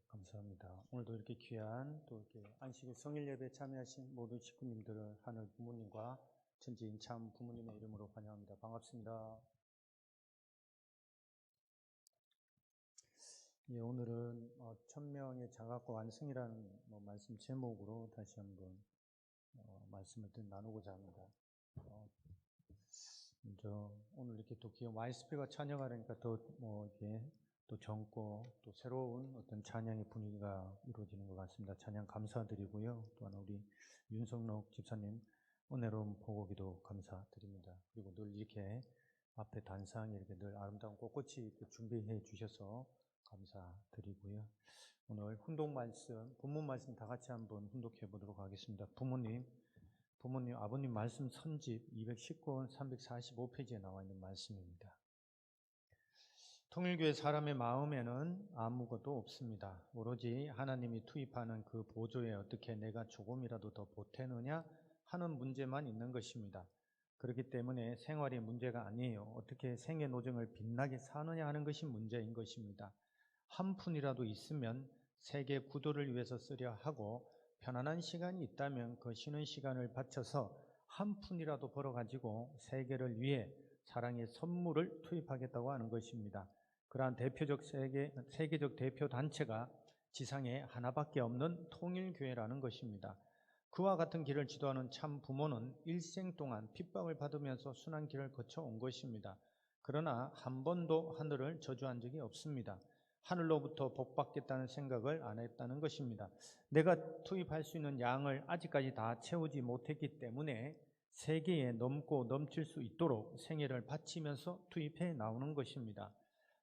감사합니다. 오늘도 이렇게 귀한 또 이렇게 안식일 성일 예배에 참여하신 모든 식구님들을 하늘 부모님과 천지인 참 부모님의 이름으로 환영합니다. 반갑습니다. 예, 오늘은 천명의 자각과 완성이라는 말씀 제목으로 다시 한번 말씀을 나누고자 합니다. 먼저 오늘 이렇게 또 귀여운 YSP가 찬양하니까 더 이렇게 또 젊고 또 새로운 어떤 찬양의 분위기가 이루어지는 것 같습니다. 찬양 감사드리고요. 또한 우리 윤성록 집사님 은혜로운 보고기도 감사드립니다. 그리고 늘 이렇게 앞에 단상에 이렇게 늘 아름다운 꽃꽃이 이렇게 준비해 주셔서 감사드리고요. 오늘 훈독 말씀, 본문 말씀 다 같이 한번 훈독해 보도록 하겠습니다. 부모님, 아버님 말씀 선집 219권 345페이지에 나와 있는 말씀입니다. 통일교회 사람의 마음에는 아무것도 없습니다. 오로지 하나님이 투입하는 그 보조에 어떻게 내가 조금이라도 더 보태느냐 하는 문제만 있는 것입니다. 그렇기 때문에 생활이 문제가 아니에요. 어떻게 생애 노정을 빛나게 사느냐 하는 것이 문제인 것입니다. 한 푼이라도 있으면 세계 구도를 위해서 쓰려 하고 편안한 시간이 있다면 그 쉬는 시간을 바쳐서 한 푼이라도 벌어가지고 세계를 위해 사랑의 선물을 투입하겠다고 하는 것입니다. 그러한 세계적 대표 단체가 지상에 하나밖에 없는 통일교회라는 것입니다. 그와 같은 길을 지도하는 참 부모는 일생 동안 핍박을 받으면서 순한 길을 거쳐온 것입니다. 그러나 한 번도 하늘을 저주한 적이 없습니다. 하늘로부터 복받겠다는 생각을 안 했다는 것입니다. 내가 투입할 수 있는 양을 아직까지 다 채우지 못했기 때문에 세계에 넘고 넘칠 수 있도록 생애를 바치면서 투입해 나오는 것입니다.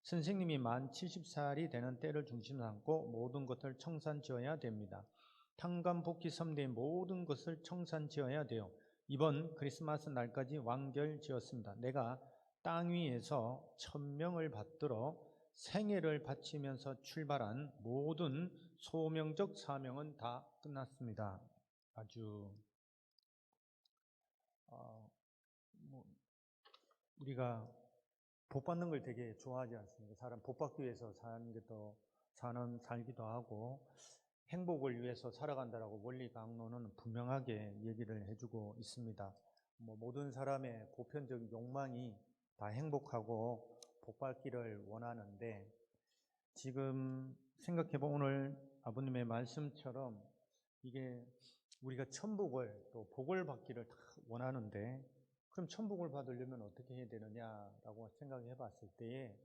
선생님이 만 70살이 되는 때를 중심 삼고 모든 것을 청산지어야 됩니다. 탕감복귀 선대의 모든 것을 청산지어야 돼요. 이번 크리스마스 날까지 완결지었습니다. 내가 땅 위에서 천명을 받들어 생애를 바치면서 출발한 모든 소명적 사명은 다 끝났습니다. 아주 우리가 복 받는 걸 되게 좋아하지 않습니까? 사람 복 받기 위해서 살기도 하고 행복을 위해서 살아간다라고 원리 강론은 분명하게 얘기를 해주고 있습니다. 모든 사람의 보편적인 욕망이 다 행복하고 복 받기를 원하는데 지금 생각해보면 오늘 아버님의 말씀처럼 이게 우리가 천복을 또 복을 받기를 다 원하는데 그럼 천복을 받으려면 어떻게 해야 되느냐라고 생각해 봤을 때에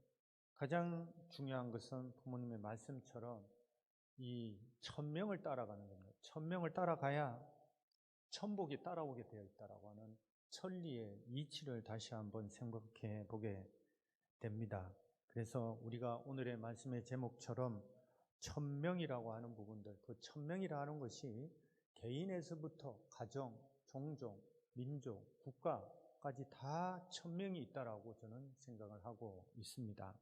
가장 중요한 것은 부모님의 말씀처럼 이 천명을 따라가는 겁니다. 천명을 따라가야 천복이 따라오게 되어 있다라고 하는 천리의 이치를 다시 한번 생각해 보게 됩니다. 그래서 우리가 오늘의 말씀의 제목처럼 천명이라고 하는 부분들, 그 천명이라 하는 것이 개인에서부터 가정, 종족, 민족, 국가까지 다 천명이 있다라고 저는 생각을 하고 있습니다.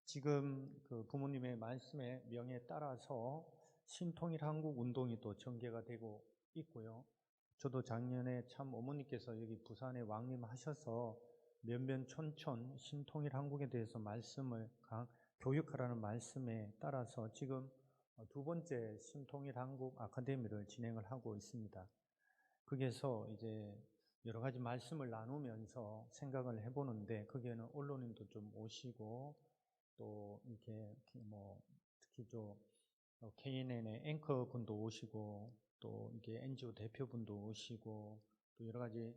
지금 그 부모님의 말씀의 명에 따라서 신통일 한국 운동이 또 전개가 되고 있고요. 저도 작년에 참 어머니께서 여기 부산에 왕림하셔서 몇몇 촌촌 신통일 한국에 대해서 말씀을 교육하라는 말씀에 따라서 지금 두 번째 신통일 한국 아카데미를 진행을 하고 있습니다. 거기에서 이제 여러 가지 말씀을 나누면서 생각을 해보는데 거기에는 언론인도 좀 오시고 또 이렇게 특히 KNN의 앵커 분도 오시고 또 이게 NGO 대표분도 오시고 또 여러 가지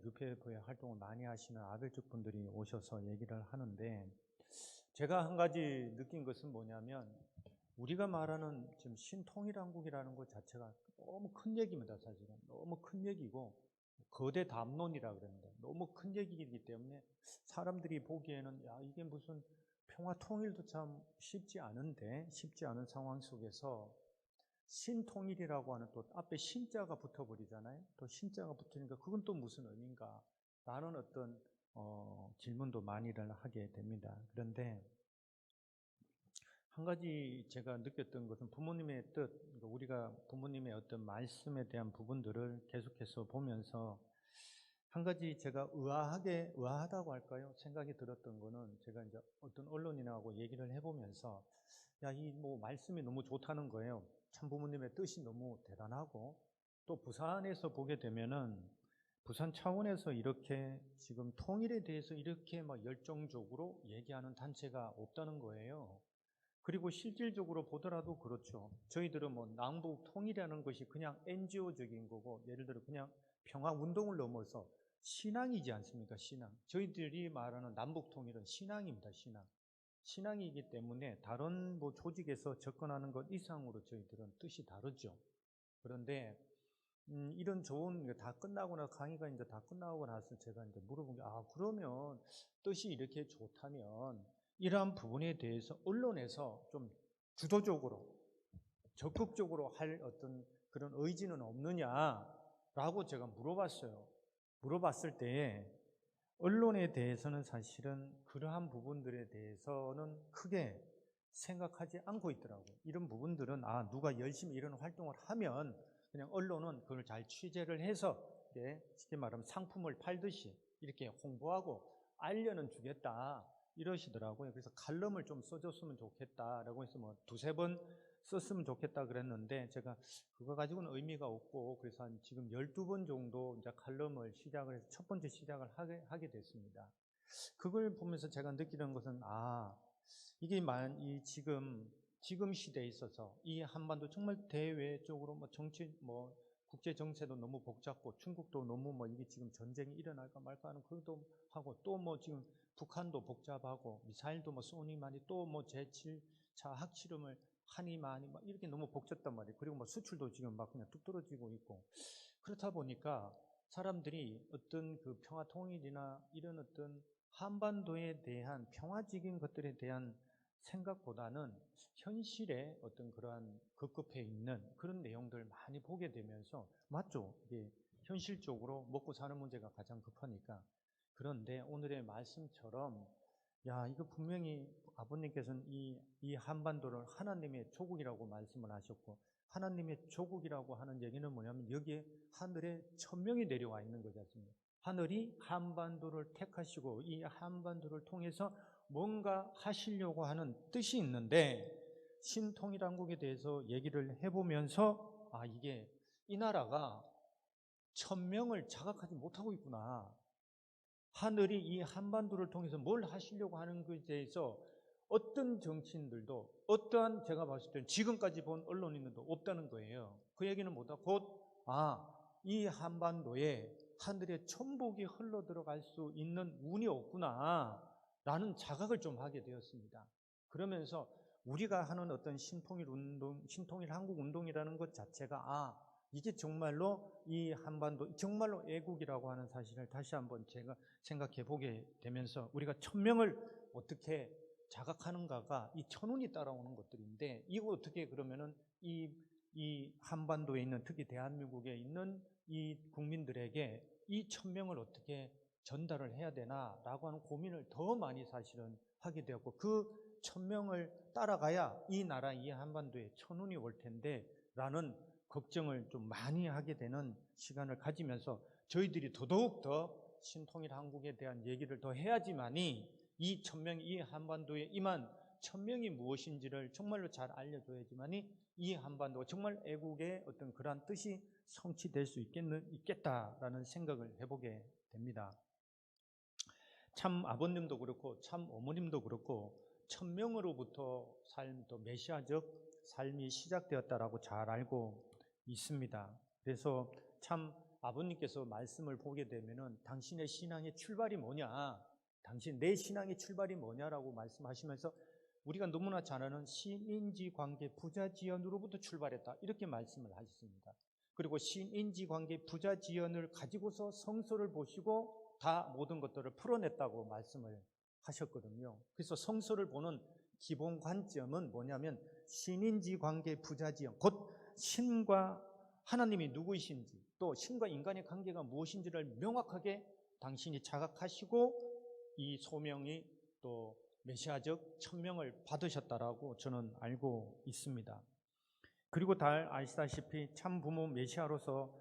UPF의 활동을 많이 하시는 아벨족 분들이 오셔서 얘기를 하는데 제가 한 가지 느낀 것은 뭐냐면 우리가 말하는 지금 신통일한국이라는 것 자체가 너무 큰 얘기입니다. 사실은 너무 큰 얘기고 거대 담론이라 그럽니다. 너무 큰 얘기이기 때문에 사람들이 보기에는 야 이게 무슨 평화 통일도 참 쉽지 않은 상황 속에서 신통일이라고 하는 또 앞에 신자가 붙어버리잖아요. 또 신자가 붙으니까 그건 또 무슨 의미인가 라는 어떤 질문도 많이들 하게 됩니다. 그런데 한 가지 제가 느꼈던 것은 부모님의 뜻, 우리가 부모님의 어떤 말씀에 대한 부분들을 계속해서 보면서 한 가지 제가 의아하다고 할까요? 생각이 들었던 거는 제가 이제 어떤 언론인하고 얘기를 해보면서 야, 이 뭐 말씀이 너무 좋다는 거예요. 참 부모님의 뜻이 너무 대단하고, 또 부산에서 보게 되면은 부산 차원에서 이렇게 지금 통일에 대해서 이렇게 막 열정적으로 얘기하는 단체가 없다는 거예요. 그리고 실질적으로 보더라도 그렇죠. 저희들은 뭐 남북 통일이라는 것이 그냥 NGO적인 거고, 예를 들어 그냥 평화 운동을 넘어서 신앙이지 않습니까? 신앙. 저희들이 말하는 남북 통일은 신앙입니다. 신앙. 신앙이기 때문에 다른 뭐 조직에서 접근하는 것 이상으로 저희들은 뜻이 다르죠. 그런데 이런 좋은 게 다 끝나고 나서, 강의가 이제 다 끝나고 나서 제가 이제 물어본 게, 그러면 뜻이 이렇게 좋다면 이러한 부분에 대해서 언론에서 좀 주도적으로 적극적으로 할 어떤 그런 의지는 없느냐라고 제가 물어봤어요. 물어봤을 때에 언론에 대해서는 사실은 그러한 부분들에 대해서는 크게 생각하지 않고 있더라고요. 이런 부분들은 누가 열심히 이런 활동을 하면 그냥 언론은 그걸 잘 취재를 해서 쉽게 말하면 상품을 팔듯이 이렇게 홍보하고 알려는 주겠다 이러시더라고요. 그래서 칼럼을 좀 써줬으면 좋겠다라고 해서 뭐 두세 번 썼으면 좋겠다 그랬는데, 제가 그거 가지고는 의미가 없고, 그래서 한 지금 12번 정도 이제 칼럼을 시작을 해서 첫 번째 시작을 하게 됐습니다. 그걸 보면서 제가 느끼는 것은, 이게 이 지금 시대에 있어서 이 한반도 정말 대외적으로 뭐 정치, 뭐 국제 정세도 너무 복잡고, 중국도 너무 뭐 이게 지금 전쟁이 일어날까 말까 하는 그것도 하고, 또 뭐 지금 북한도 복잡하고, 미사일도 뭐 쏘니 많이, 또 뭐 제7차 핵실험을 하니 많이 막 이렇게 너무 복잡단 말이에요. 그리고 뭐 수출도 지금 막 그냥 뚝 떨어지고 있고, 그렇다 보니까 사람들이 어떤 그 평화 통일이나 이런 어떤 한반도에 대한 평화적인 것들에 대한 생각보다는 현실에 어떤 그러한 급급해 있는 그런 내용들을 많이 보게 되면서, 맞죠? 이게 현실적으로 먹고 사는 문제가 가장 급하니까. 그런데 오늘의 말씀처럼, 이거 분명히 아버님께서는 이 한반도를 하나님의 조국이라고 말씀을 하셨고, 하나님의 조국이라고 하는 얘기는 뭐냐면 여기에 하늘에 천명이 내려와 있는 거지 않습니까? 하늘이 한반도를 택하시고 이 한반도를 통해서 뭔가 하시려고 하는 뜻이 있는데, 신통일한국에 대해서 얘기를 해보면서 이게 이 나라가 천명을 자각하지 못하고 있구나. 하늘이 이 한반도를 통해서 뭘 하시려고 하는 것에 대해서 어떤 정치인들도, 어떠한 제가 봤을 때는 지금까지 본 언론인들도 없다는 거예요. 그 얘기는 뭐다? 곧 이 한반도에 하늘의 천복이 흘러 들어갈 수 있는 운이 없구나 라는 자각을 좀 하게 되었습니다. 그러면서 우리가 하는 어떤 신통일 운동, 신통일 한국 운동이라는 것 자체가 이게 정말로 이 한반도 정말로 애국이라고 하는 사실을 다시 한번 제가 생각해 보게 되면서, 우리가 천명을 어떻게 자각하는가가 이 천운이 따라오는 것들인데, 이거 어떻게 그러면은 이 한반도에 있는, 특히 대한민국에 있는 이 국민들에게 이 천명을 어떻게 전달을 해야 되나라고 하는 고민을 더 많이 사실은 하게 되었고, 그 천명을 따라가야 이 나라, 이 한반도에 천운이 올 텐데 라는 걱정을 좀 많이 하게 되는 시간을 가지면서, 저희들이 더더욱 더 신통일 한국에 대한 얘기를 더 해야지만이 이 천명이, 이 한반도에 임한 천명이 무엇인지를 정말로 잘 알려줘야지만이 이 한반도가 정말 애국의 어떤 그러한 뜻이 성취될 수 있겠다라는 생각을 해보게 됩니다. 참 아버님도 그렇고 참 어머님도 그렇고 천명으로부터 삶, 또 메시아적 삶이 시작되었다라고 잘 알고 있습니다. 그래서 참 아버님께서 말씀을 보게 되면은 당신의 신앙의 출발이 뭐냐, 내 신앙의 출발이 뭐냐라고 말씀하시면서, 우리가 너무나 잘 아는 신인지 관계 부자지연으로부터 출발했다 이렇게 말씀을 하셨습니다. 그리고 신인지 관계 부자지연을 가지고서 성서를 보시고 다 모든 것들을 풀어냈다고 말씀을 하셨거든요. 그래서 성서를 보는 기본 관점은 뭐냐면 신인지 관계 부자지연, 곧 신과 하나님이 누구이신지, 또 신과 인간의 관계가 무엇인지를 명확하게 당신이 자각하시고 이 소명이 또 메시아적 천명을 받으셨다라고 저는 알고 있습니다. 그리고 다 아시다시피 참 부모 메시아로서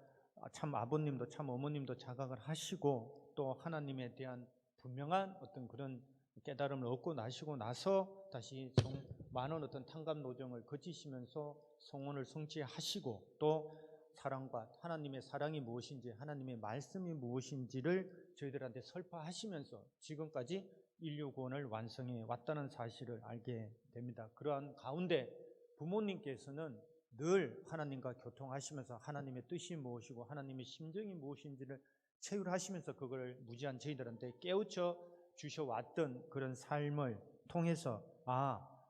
참 아버님도 참 어머님도 자각을 하시고, 또 하나님에 대한 분명한 어떤 그런 깨달음을 얻고 나시고 나서 다시 많은 어떤 탕감 노정을 거치시면서 성원을 성취하시고 또 사랑과 하나님의 사랑이 무엇인지 하나님의 말씀이 무엇인지를 저희들한테 설파하시면서 지금까지 인류 구원을 완성해 왔다는 사실을 알게 됩니다. 그러한 가운데 부모님께서는 늘 하나님과 교통하시면서 하나님의 뜻이 무엇이고 하나님의 심정이 무엇인지를 체휼하시면서 그걸 무지한 저희들한테 깨우쳐 주셔왔던 그런 삶을 통해서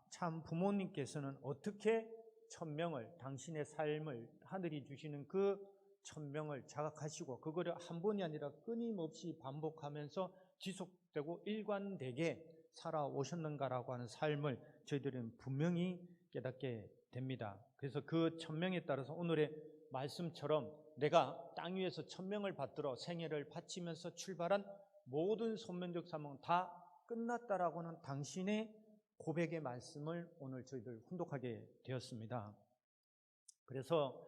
참 부모님께서는 어떻게 천명을 당신의 삶을 하늘이 주시는 그 천명을 자각하시고 그거를 한 번이 아니라 끊임없이 반복하면서 지속되고 일관되게 살아오셨는가라고 하는 삶을 저희들은 분명히 깨닫게 됩니다. 그래서 그 천명에 따라서 오늘의 말씀처럼 내가 땅 위에서 천명을 받들어 생애를 바치면서 출발한 모든 손면적 사명은 다 끝났다라고 하는 당신의 고백의 말씀을 오늘 저희들 훈독하게 되었습니다. 그래서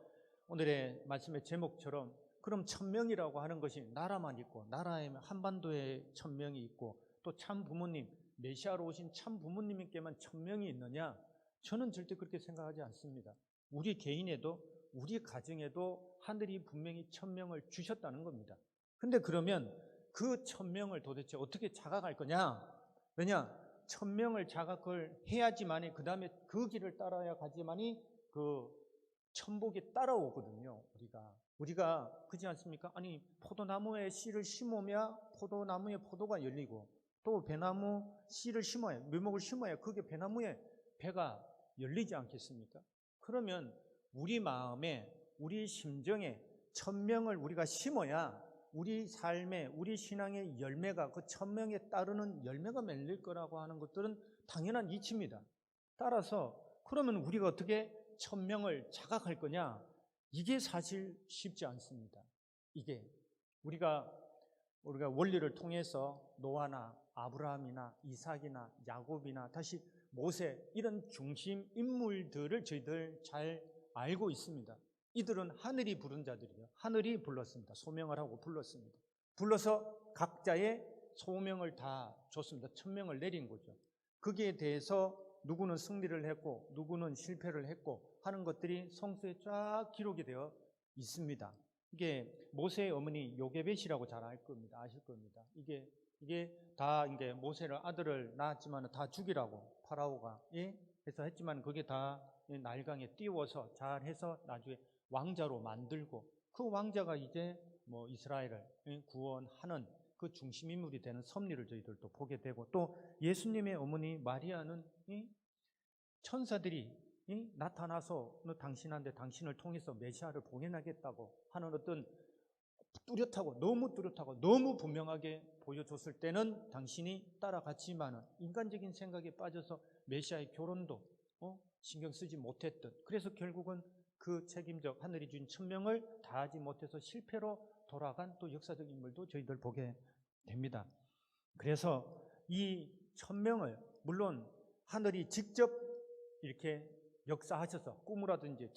오늘의 말씀의 제목처럼 그럼 천명이라고 하는 것이 나라만 있고 나라에 한반도에 천명이 있고 또 참 부모님 메시아로 오신 참 부모님께만 천명이 있느냐? 저는 절대 그렇게 생각하지 않습니다. 우리 개인에도 우리 가정에도 하늘이 분명히 천명을 주셨다는 겁니다. 근데 그러면 그 천명을 도대체 어떻게 자각할 거냐? 왜냐? 천명을 자각을 해야지만이 그 다음에 그 길을 따라야 가지만이 그 천복이 따라오거든요. 우리가 그렇지 않습니까? 아니 포도나무에 씨를 심으면 포도나무에 포도가 열리고 또 배나무 씨를 심어야 묘목을 심어야 그게 배나무에 배가 열리지 않겠습니까? 그러면 우리 마음에 우리 심정에 천명을 우리가 심어야 우리 삶에 우리 신앙의 열매가 그 천명에 따르는 열매가 맺릴 거라고 하는 것들은 당연한 이치입니다. 따라서 그러면 우리가 어떻게 천명을 자각할 거냐? 이게 사실 쉽지 않습니다. 이게 우리가 원리를 통해서 노아나 아브라함이나 이삭이나 야곱이나 다시 모세 이런 중심 인물들을 저희들 잘 알고 있습니다. 이들은 하늘이 부른 자들이에요. 하늘이 불렀습니다. 소명을 하고 불렀습니다. 불러서 각자의 소명을 다 줬습니다. 천명을 내린 거죠. 거기에 대해서 누구는 승리를 했고 누구는 실패를 했고 하는 것들이 성서에 쫙 기록이 되어 있습니다. 이게 모세의 어머니 요게벳이라고 잘 알 겁니다. 아실 겁니다. 이게 다 이게 모세를 아들을 낳았지만 다 죽이라고 파라오가 해서 했지만 그게 다 날강에 띄워서 잘해서 나중에 왕자로 만들고 그 왕자가 이제 이스라엘을 구원하는 그 중심 인물이 되는 섭리를 저희들도 보게 되고 또 예수님의 어머니 마리아는 천사들이 나타나서 당신한테 당신을 통해서 메시아를 보내나겠다고 하는 어떤 너무 뚜렷하고 너무 분명하게 보여줬을 때는 당신이 따라갔지만은 인간적인 생각에 빠져서 메시아의 교론도 신경 쓰지 못했던 그래서 결국은 그 책임적 하늘이 준 천명을 다하지 못해서 실패로 돌아간 또 역사적 인물도 저희들 보게 됩니다. 그래서 이 천명을 물론 하늘이 직접 이렇게 역사하셔서 꿈으로든지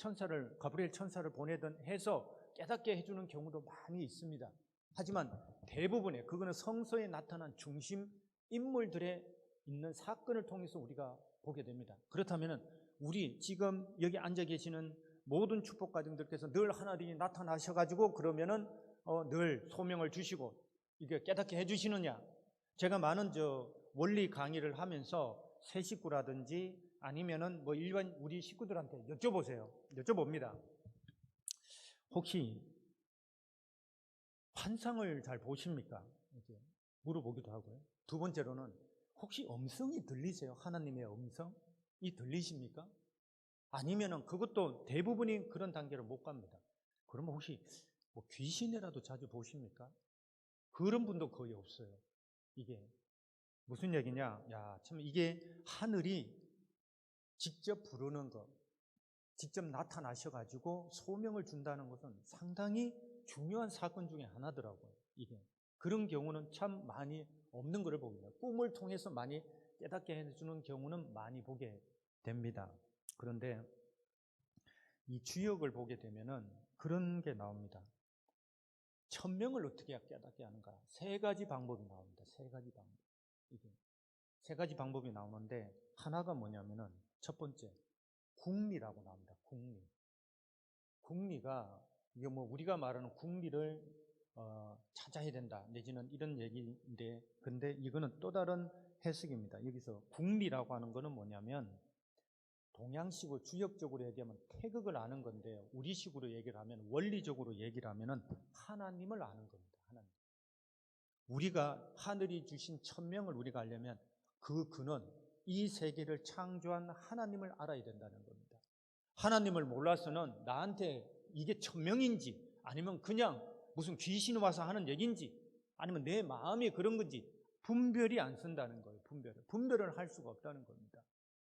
가브리엘 천사를 보내든 해서 깨닫게 해주는 경우도 많이 있습니다. 하지만 대부분의 그거는 성서에 나타난 중심 인물들의 있는 사건을 통해서 우리가 보게 됩니다. 그렇다면 우리 지금 여기 앉아 계시는 모든 축복 가정들께서 늘 하나님이 나타나셔가지고 그러면은 늘 소명을 주시고 이게 깨닫게 해주시느냐? 제가 많은 원리 강의를 하면서 새 식구라든지 아니면은 일반 우리 식구들한테 여쭤봅니다. 혹시 환상을 잘 보십니까? 이렇게 물어보기도 하고요. 두 번째로는 혹시 음성이 들리세요? 하나님의 음성이 들리십니까? 아니면은 그것도 대부분이 그런 단계로 못 갑니다. 그러면 혹시 귀신이라도 자주 보십니까? 그런 분도 거의 없어요. 이게 무슨 얘기냐? 참 이게 하늘이 직접 부르는 것, 직접 나타나셔가지고 소명을 준다는 것은 상당히 중요한 사건 중에 하나더라고요. 이게 그런 경우는 참 많이 없는 것을 봅니다. 꿈을 통해서 많이 깨닫게 해주는 경우는 많이 보게 됩니다. 그런데 이 주역을 보게 되면은 그런 게 나옵니다. 천명을 어떻게 깨닫게 하는가? 세 가지 방법이 나옵니다. 세 가지 방법. 이게 세 가지 방법이 나오는데 하나가 뭐냐면은 첫 번째, 국리라고 나옵니다. 국리. 국리가 이게 뭐 우리가 말하는 국리를 찾아야 된다 내지는 이런 얘기인데, 근데 이거는 또 다른 해석입니다. 여기서 국리라고 하는 거는 뭐냐면 동양식으로 주역적으로 얘기하면 태극을 아는 건데, 우리식으로 얘기를 하면, 원리적으로 얘기를 하면은 하나님을 아는 겁니다. 하나님. 우리가 하늘이 주신 천명을 우리가 알려면 그는 이 세계를 창조한 하나님을 알아야 된다는 겁니다. 하나님을 몰라서는 나한테 이게 천명인지 아니면 그냥 무슨 귀신이 와서 하는 얘기인지 아니면 내 마음이 그런 건지 분별이 안 쓴다는 거예요. 분별을 할 수가 없다는 겁니다.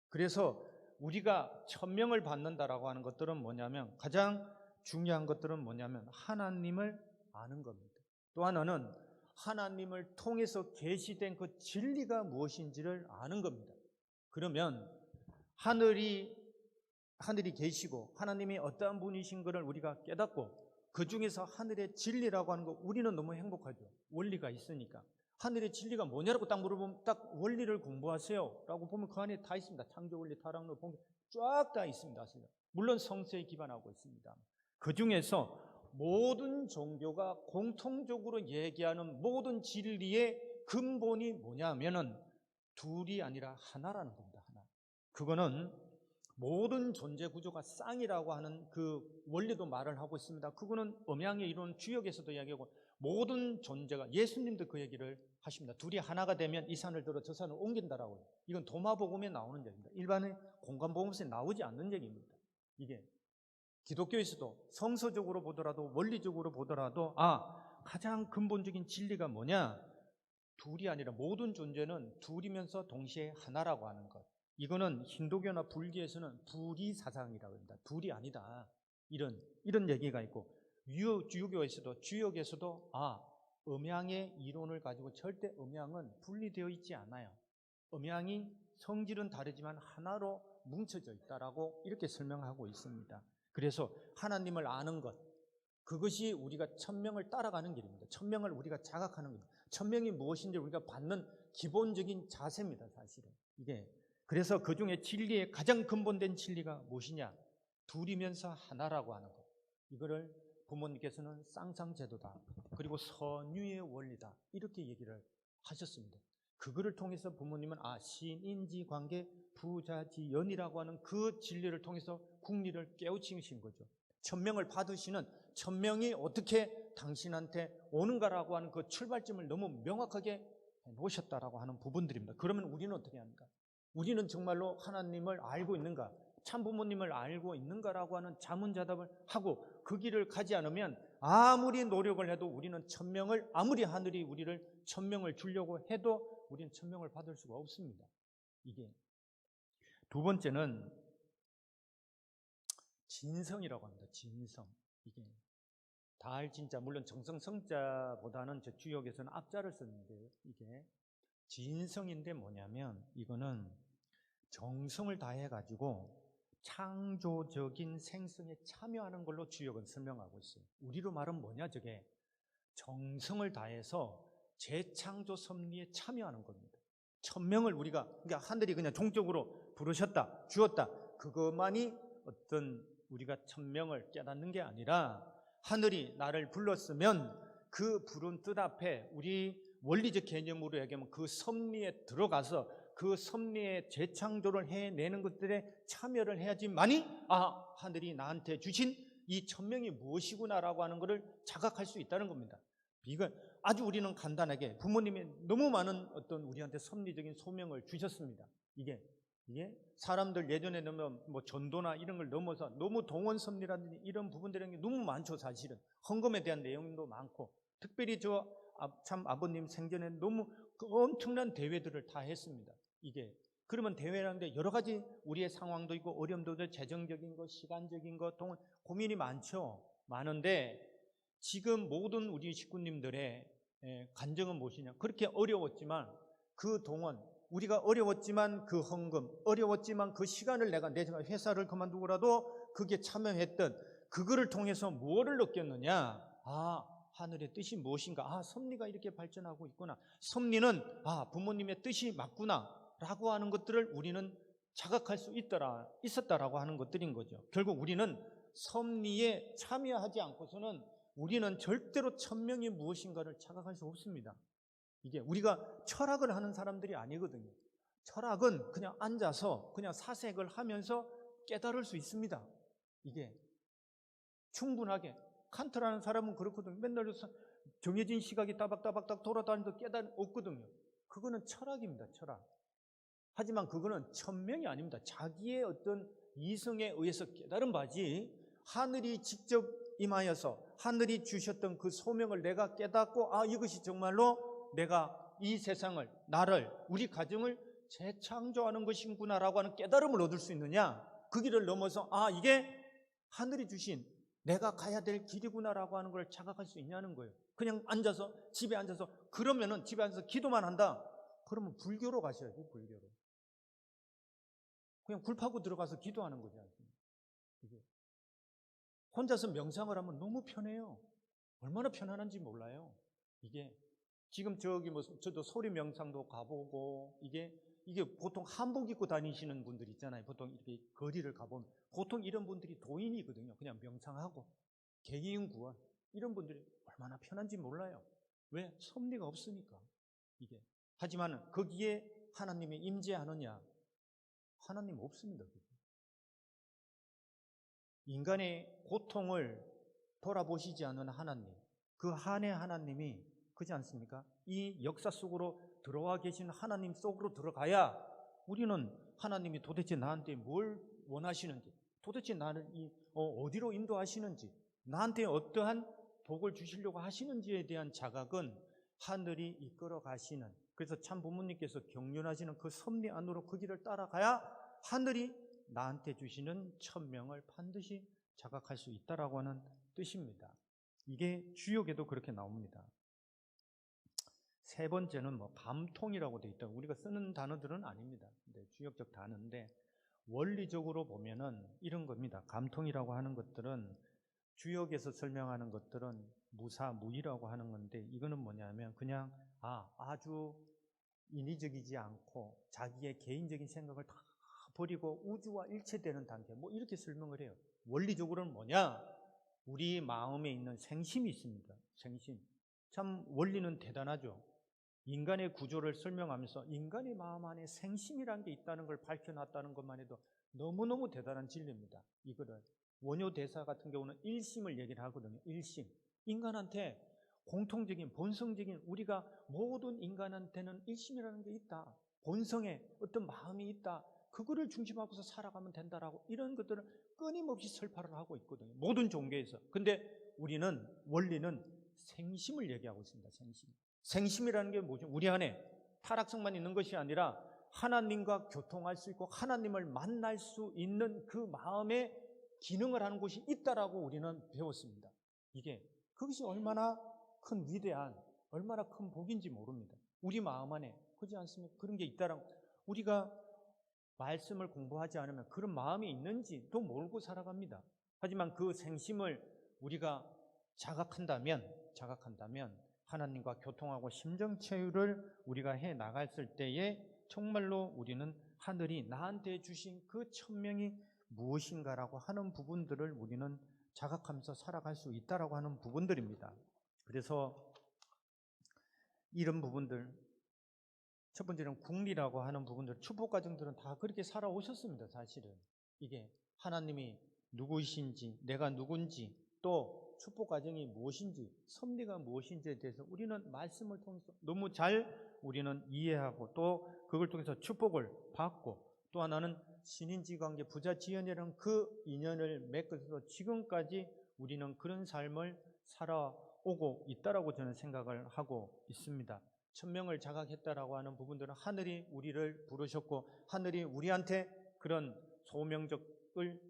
그래서 우리가 천명을 받는다라고 하는 것들은 뭐냐면, 가장 중요한 것들은 뭐냐면 하나님을 아는 겁니다. 또 하나는 하나님을 통해서 계시된 그 진리가 무엇인지를 아는 겁니다. 그러면 하늘이 계시고 하나님이 어떠한 분이신 것을 우리가 깨닫고 그 중에서 하늘의 진리라고 하는 거, 우리는 너무 행복하죠. 원리가 있으니까. 하늘의 진리가 뭐냐라고 딱 물어보면 딱 원리를 공부하세요 라고 보면 그 안에 다 있습니다. 창조원리, 타락론, 봉 쫙 다 있습니다. 물론 성서에 기반하고 있습니다. 그 중에서 모든 종교가 공통적으로 얘기하는 모든 진리의 근본이 뭐냐면은 둘이 아니라 하나라는 겁니다. 하나. 그거는 모든 존재 구조가 쌍이라고 하는 그 원리도 말을 하고 있습니다. 그거는 음양의 이론 주역에서도 이야기하고, 모든 존재가, 예수님도 그 얘기를 하십니다. 둘이 하나가 되면 이 산을 들어 저 산을 옮긴다라고. 이건 도마복음에 나오는 얘기입니다. 일반의 공간복음서에 나오지 않는 얘기입니다. 이게 기독교에서도 성서적으로 보더라도 원리적으로 보더라도 가장 근본적인 진리가 뭐냐? 둘이 아니라 모든 존재는 둘이면서 동시에 하나라고 하는 것. 이거는 힌두교나 불교에서는 불이사상이라고 합니다. 둘이 아니다. 이런 얘기가 있고, 유교에서도, 주역에서도 음양의 이론을 가지고 절대 음양은 분리되어 있지 않아요. 음양이 성질은 다르지만 하나로 뭉쳐져 있다라고 이렇게 설명하고 있습니다. 그래서 하나님을 아는 것, 그것이 우리가 천명을 따라가는 길입니다. 천명을 우리가 자각하는 겁니다. 천명이 무엇인지 우리가 받는 기본적인 자세입니다. 사실은 이게. 그래서 그 중에 진리의 가장 근본된 진리가 무엇이냐? 둘이면서 하나라고 하는 것. 이거를 부모님께서는 쌍쌍제도다, 그리고 선유의 원리다, 이렇게 얘기를 하셨습니다. 그거를 통해서 부모님은 신인지관계 부자지연이라고 하는 그 진리를 통해서 국리를 깨우치신 거죠. 천명을 받으시는, 천명이 어떻게 당신한테 오는가라고 하는 그 출발점을 너무 명확하게 놓으셨다라고 하는 부분들입니다. 그러면 우리는 어떻게 합니까? 우리는 정말로 하나님을 알고 있는가, 참부모님을 알고 있는가라고 하는 자문자답을 하고 그 길을 가지 않으면 아무리 노력을 해도 우리는 천명을, 아무리 하늘이 우리를 천명을 주려고 해도 우리는 천명을 받을 수가 없습니다. 이게. 두 번째는 진성이라고 합니다. 진성. 이게 달진자, 물론 정성성자보다는 저 주역에서는 앞자를 썼는데, 이게 진성인데 뭐냐면 이거는 정성을 다해가지고 창조적인 생성에 참여하는 걸로 주역은 설명하고 있어요. 우리로 말하면 뭐냐, 저게 정성을 다해서 재창조 섭리에 참여하는 겁니다. 천명을 우리가, 그러니까 하늘이 그냥 종적으로 부르셨다, 주었다, 그것만이 어떤 우리가 천명을 깨닫는 게 아니라, 하늘이 나를 불렀으면 그 부른 뜻 앞에 우리 원리적 개념으로 얘기하면 그 섭리에 들어가서 그 섭리의 재창조를 해내는 것들에 참여를 해야지만이 하늘이 나한테 주신 이 천명이 무엇이구나라고 하는 것을 자각할 수 있다는 겁니다. 이건 아주 우리는 간단하게, 부모님이 너무 많은 어떤 우리한테 섭리적인 소명을 주셨습니다. 이게 사람들 예전에 너무 전도나 이런 걸 넘어서 너무 동원 섭리라든지 이런 부분들이 너무 많죠. 사실은 헌금에 대한 내용도 많고, 특별히 참 아버님 생전에 너무 엄청난 대회들을 다 했습니다. 이게 그러면 대회라는데 여러 가지 우리의 상황도 있고 어려움도 있고, 재정적인 것, 시간적인 것, 고민이 많은데 지금 모든 우리 식구님들의 간증은 무엇이냐? 그렇게 어려웠지만 그 동원, 우리가 어려웠지만 그 헌금, 어려웠지만 그 시간을 내가 회사를 그만두고라도 그게 참여했던 그거를 통해서 무엇을 느꼈느냐? 하늘의 뜻이 무엇인가? 섭리가 이렇게 발전하고 있구나. 섭리는 부모님의 뜻이 맞구나 라고 하는 것들을 우리는 자각할 수 있었다라고 하는 것들인 거죠. 결국 우리는 섭리에 참여하지 않고서는 우리는 절대로 천명이 무엇인가를 자각할 수 없습니다. 이게 우리가 철학을 하는 사람들이 아니거든요. 철학은 그냥 앉아서 그냥 사색을 하면서 깨달을 수 있습니다. 이게 충분하게. 칸트라는 사람은 그렇거든요. 맨날 정해진 시각이 따박따박 돌아다니면서 깨달음 없거든요. 그거는 철학입니다. 철학. 하지만 그거는 천명이 아닙니다. 자기의 어떤 이성에 의해서 깨달은 바지, 하늘이 직접 임하여서 하늘이 주셨던 그 소명을 내가 깨닫고 이것이 정말로 내가 이 세상을, 나를, 우리 가정을 재창조하는 것이구나라고 하는 깨달음을 얻을 수 있느냐? 그 길을 넘어서 이게 하늘이 주신 내가 가야 될 길이구나라고 하는 걸 자각할 수 있냐는 거예요. 그냥 집에 앉아서 그러면은 집에 앉아서 기도만 한다. 그러면 불교로 가셔야죠. 불교로. 그냥 굴 파고 들어가서 기도하는 거지 않습니까? 이게 혼자서 명상을 하면 너무 편해요. 얼마나 편안한지 몰라요. 이게 지금 저도 소리 명상도 가보고 이게 보통 한복 입고 다니시는 분들 있잖아요. 보통 이렇게 거리를 가보면 보통 이런 분들이 도인이거든요. 그냥 명상하고 개인 구원 이런 분들이 얼마나 편한지 몰라요. 왜? 섭리가 없으니까. 이게 하지만 거기에 하나님이 임재하느냐? 하나님 없습니다. 인간의 고통을 돌아보시지 않는 하나님, 그 한의 하나님이 그렇지 않습니까? 이 역사 속으로 들어와 계신 하나님 속으로 들어가야 우리는 하나님이 도대체 나한테 뭘 원하시는지, 도대체 나를 어디로 인도하시는지, 나한테 어떠한 복을 주시려고 하시는지에 대한 자각은 하늘이 이끌어 가시는, 그래서 참 부모님께서 경륜하시는 그 섭리 안으로 그 길을 따라가야 하늘이 나한테 주시는 천명을 반드시 자각할 수 있다라고 하는 뜻입니다. 이게 주역에도 그렇게 나옵니다. 세 번째는 감통이라고 되어 있다. 우리가 쓰는 단어들은 아닙니다. 주역적 단어인데 원리적으로 보면은 이런 겁니다. 감통이라고 하는 것들은 주역에서 설명하는 것들은 무사무이라고 하는 건데 이거는 뭐냐면 그냥 아주 인위적이지 않고 자기의 개인적인 생각을 다 버리고 우주와 일체되는 단계 이렇게 설명을 해요. 원리적으로는 뭐냐? 우리 마음에 있는 생심이 있습니다. 생심. 참 원리는 대단하죠. 인간의 구조를 설명하면서 인간의 마음 안에 생심이라는 게 있다는 걸 밝혀놨다는 것만 해도 너무너무 대단한 진리입니다. 이거를 원효 대사 같은 경우는 일심을 얘기를 하거든요. 일심. 인간한테 공통적인 본성적인 우리가 모든 인간한테는 일심이라는 게 있다. 본성에 어떤 마음이 있다. 그거를 중심하고서 살아가면 된다라고 이런 것들을 끊임없이 설파를 하고 있거든요. 모든 종교에서. 근데 우리는 원리는 생심을 얘기하고 있습니다. 생심. 생심이라는 게 뭐죠? 우리 안에 타락성만 있는 것이 아니라 하나님과 교통할 수 있고 하나님을 만날 수 있는 그 마음의 기능을 하는 곳이 있다라고 우리는 배웠습니다. 그것이 얼마나 큰 위대한, 얼마나 큰 복인지 모릅니다. 우리 마음 안에 그렇지 않습니까? 그런 게 있다라고. 우리가 말씀을 공부하지 않으면 그런 마음이 있는지도 모르고 살아갑니다. 하지만 그 생심을 우리가 자각한다면 하나님과 교통하고 심정체유를 우리가 해 나갔을 때에 정말로 우리는 하늘이 나한테 주신 그 천명이 무엇인가라고 하는 부분들을 우리는 자각하면서 살아갈 수 있다라고 하는 부분들입니다. 그래서 이런 부분들, 첫 번째는 궁리라고 하는 부분들, 축복 과정들은 다 그렇게 살아오셨습니다. 사실은 이게 하나님이 누구이신지, 내가 누군지, 또 축복 과정이 무엇인지, 섭리가 무엇인지에 대해서 우리는 말씀을 통해서 너무 잘 우리는 이해하고 또 그걸 통해서 축복을 받고, 또 하나는 신인지관계 부자지연이라는 그 인연을 맺어서 지금까지 우리는 그런 삶을 살아오고 있다라고 저는 생각을 하고 있습니다. 천명을 자각했다라고 하는 부분들은 하늘이 우리를 부르셨고 하늘이 우리한테 그런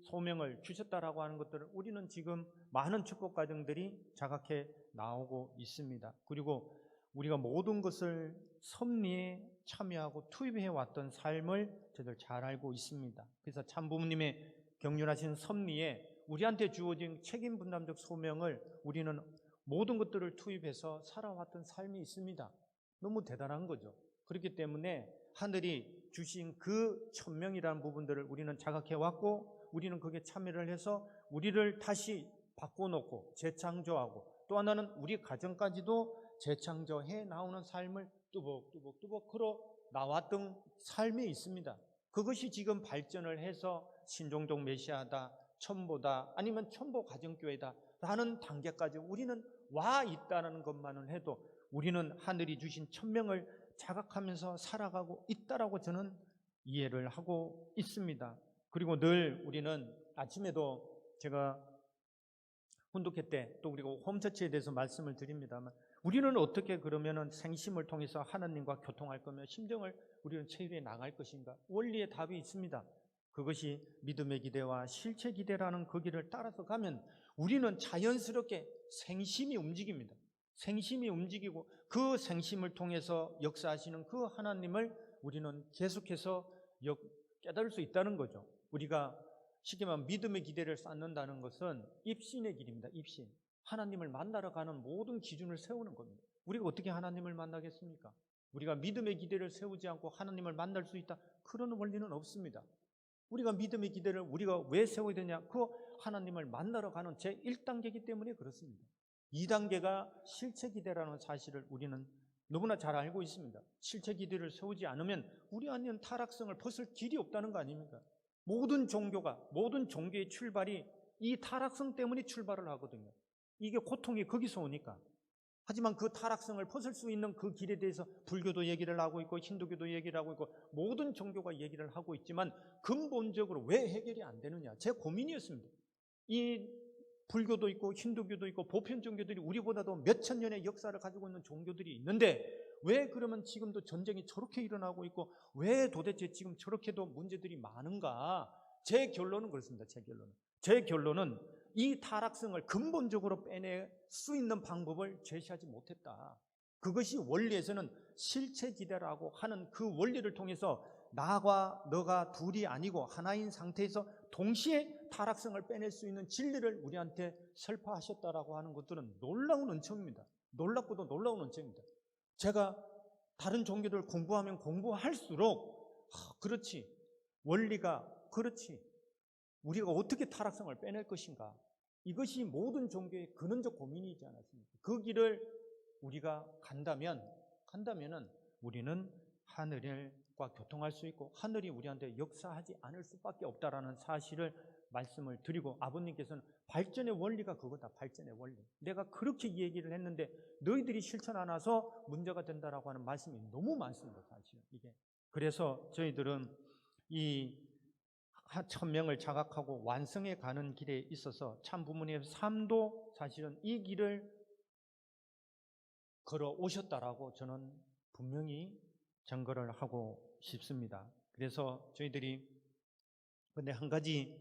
소명을 주셨다라고 하는 것들을 우리는 지금 많은 축복 과정들이 자각해 나오고 있습니다. 그리고 우리가 모든 것을 섭리에 참여하고 투입해 왔던 삶을 저들 잘 알고 있습니다. 그래서 참 부모님의 경륜하신 섭리에 우리한테 주어진 책임 분담적 소명을 우리는 모든 것들을 투입해서 살아왔던 삶이 있습니다. 너무 대단한 거죠. 그렇기 때문에 하늘이 주신 그 천명이라는 부분들을 우리는 자각해 왔고, 우리는 거기에 참여를 해서 우리를 다시 바꿔놓고 재창조하고, 또 하나는 우리 가정까지도 재창조해 나오는 삶을 뚜벅뚜벅 걸어 나왔던 삶이 있습니다. 그것이 지금 발전을 해서 신종종 메시아다, 첨보다, 아니면 첨보 가정교회다 라는 단계까지 우리는 와 있다는 것만을 해도 우리는 하늘이 주신 천명을 자각하면서 살아가고 있다라고 저는 이해를 하고 있습니다. 그리고 늘 우리는 아침에도 제가 훈독회 때 또 그리고 홈처치에 대해서 말씀을 드립니다만, 우리는 어떻게 그러면은 생심을 통해서 하나님과 교통할 거며 심정을 우리는 체휼해 나갈 것인가? 원리의 답이 있습니다. 그것이 믿음의 기대와 실체 기대라는 그 길을 따라서 가면 우리는 자연스럽게 생심이 움직입니다. 생심이 움직이고 그 생심을 통해서 역사하시는 그 하나님을 우리는 계속해서 깨달을 수 있다는 거죠. 우리가 쉽게 말하면 믿음의 기대를 쌓는다는 것은 입신의 길입니다. 입신. 하나님을 만나러 가는 모든 기준을 세우는 겁니다. 우리가 어떻게 하나님을 만나겠습니까? 우리가 믿음의 기대를 세우지 않고 하나님을 만날 수 있다? 그런 원리는 없습니다. 우리가 믿음의 기대를 우리가 왜 세워야 되냐? 그 하나님을 만나러 가는 제1단계이기 때문에 그렇습니다. 2단계가 실체 기대라는 사실을 우리는 너무나 잘 알고 있습니다. 실체 기대를 세우지 않으면 우리 안에는 타락성을 벗을 길이 없다는 거 아닙니까? 모든 종교의 출발이 이 타락성 때문에 출발을 하거든요. 이게 고통이 거기서 오니까. 하지만 그 타락성을 벗을 수 있는 그 길에 대해서 불교도 얘기를 하고 있고 힌두교도 얘기를 하고 있고 모든 종교가 얘기를 하고 있지만 근본적으로 왜 해결이 안 되느냐? 제 고민이었습니다. 이 불교도 있고 힌두교도 있고 보편 종교들이 우리보다도 몇천 년의 역사를 가지고 있는 종교들이 있는데 왜 그러면 지금도 전쟁이 저렇게 일어나고 있고 왜 도대체 지금 저렇게도 문제들이 많은가? 제 결론은 그렇습니다. 제 결론은 이 타락성을 근본적으로 빼낼 수 있는 방법을 제시하지 못했다. 그것이 원리에서는 실체 기대라고 하는 그 원리를 통해서 나와 너가 둘이 아니고 하나인 상태에서 동시에 타락성을 빼낼 수 있는 진리를 우리한테 설파하셨다라고 하는 것들은 놀라운 은총입니다. 놀랍고도 놀라운 은총입니다. 제가 다른 종교들 공부하면 공부할수록 그렇지, 원리가 그렇지, 우리가 어떻게 타락성을 빼낼 것인가, 이것이 모든 종교의 근원적 고민이지 않았습니까? 그 길을 우리가 간다면은 우리는 하늘과 교통할 수 있고 하늘이 우리한테 역사하지 않을 수밖에 없다라는 사실을 말씀을 드리고, 아버님께서는 발전의 원리가 그거다. 발전의 원리. 내가 그렇게 얘기를 했는데 너희들이 실천 안 해서 문제가 된다라고 하는 말씀이 너무 많습니다. 사실은 이게. 그래서 저희들은 이 천명을 자각하고 완성해 가는 길에 있어서 참 부모님의 삶도 사실은 이 길을 걸어오셨다라고 저는 분명히 증거를 하고 싶습니다. 그래서 저희들이 근데 한 가지,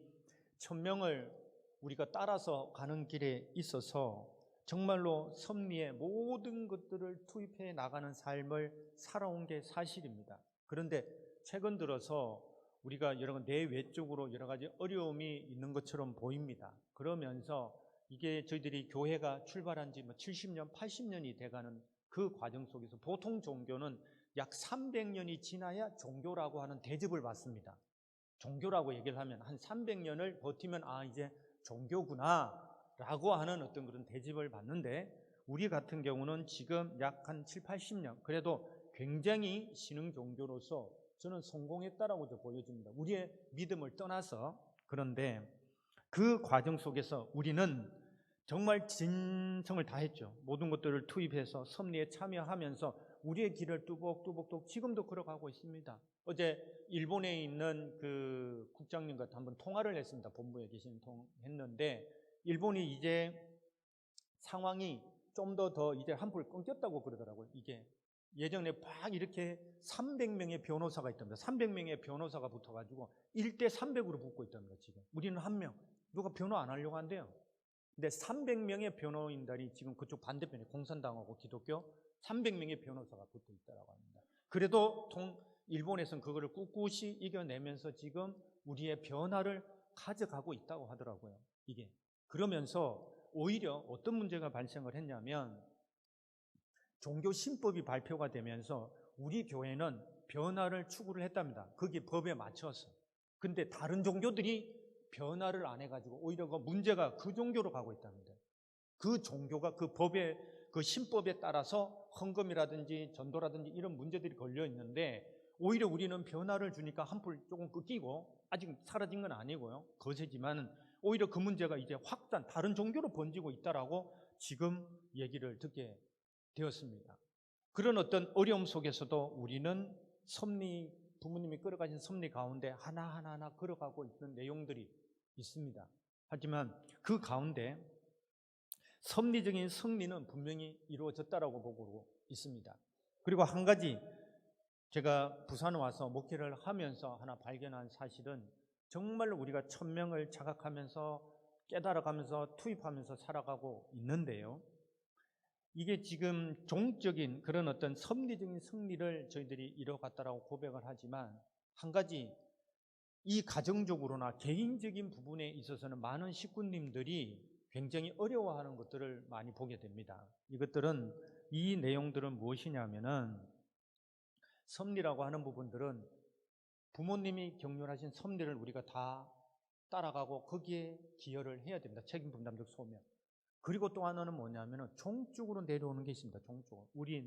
천명을 우리가 따라서 가는 길에 있어서 정말로 섭리의 모든 것들을 투입해 나가는 삶을 살아온 게 사실입니다. 그런데 최근 들어서 우리가 내외적으로 여러 가지 어려움이 있는 것처럼 보입니다. 그러면서 이게 저희들이 교회가 출발한 지 70년, 80년이 돼가는 그 과정 속에서 보통 종교는 약 300년이 지나야 종교라고 하는 대접을 받습니다. 종교라고 얘기를 하면 한 300년을 버티면 이제 종교구나 라고 하는 어떤 그런 대접을 받는데, 우리 같은 경우는 지금 약 한 7, 80년, 그래도 굉장히 신흥 종교로서 저는 성공했다라고 보여집니다. 우리의 믿음을 떠나서. 그런데 그 과정 속에서 우리는 정말 진성을 다했죠. 모든 것들을 투입해서 섭리에 참여하면서 우리의 길을 뚜벅뚜벅 지금도 걸어가고 있습니다. 어제 일본에 있는 그 국장님과 한번 통화를 했습니다. 본부에 했는데 일본이 이제 상황이 좀 더 이제 한풀 끊겼다고 그러더라고요. 이게 예전에 막 이렇게 300명의 변호사가 있답니다. 300명의 변호사가 붙어가지고 1대 300으로 붙고 있답니다. 지금 우리는 한 명, 누가 변호 안 하려고 한대요. 근데 300명의 변호인들이 지금 그쪽 반대편에 공산당하고 기독교 300명의 변호사가 붙어 있다고 합니다. 그래도 일본에서는 그거를 꿋꿋이 이겨내면서 지금 우리의 변화를 가져가고 있다고 하더라고요. 이게 그러면서 오히려 어떤 문제가 발생을 했냐면, 종교 신법이 발표가 되면서 우리 교회는 변화를 추구를 했답니다. 그게 법에 맞춰서. 근데 다른 종교들이 변화를 안 해가지고 오히려 그 문제가 그 종교로 가고 있답니다. 그 종교가 그 법의 그 신법에 따라서 헌금이라든지 전도라든지 이런 문제들이 걸려 있는데 오히려 우리는 변화를 주니까 한풀 조금 꺾이고 아직 사라진 건 아니고요. 거세지만 오히려 그 문제가 이제 확산, 다른 종교로 번지고 있다라고 지금 얘기를 듣게 되었습니다. 그런 어떤 어려움 속에서도 우리는 섭리, 부모님이 끌어가신 섭리 가운데 하나하나 걸어가고 있는 내용들이 있습니다. 하지만 그 가운데 섭리적인 승리는 분명히 이루어졌다라고 보고 있습니다. 그리고 한 가지 제가 부산에 와서 목회를 하면서 하나 발견한 사실은 정말로 우리가 천명을 자각하면서 깨달아가면서 투입하면서 살아가고 있는데요. 이게 지금 종적인 그런 어떤 섭리적인 승리를 저희들이 이뤄갔다라고 고백을 하지만 한 가지 이 가정적으로나 개인적인 부분에 있어서는 많은 식구님들이 굉장히 어려워하는 것들을 많이 보게 됩니다. 이것들은 이 내용들은 무엇이냐면은 섭리라고 하는 부분들은 부모님이 경륜하신 섭리를 우리가 다 따라가고 거기에 기여를 해야 됩니다. 책임 분담적 소명. 그리고 또 하나는 뭐냐면은 종적으로 내려오는 게 있습니다. 종적으로. 우리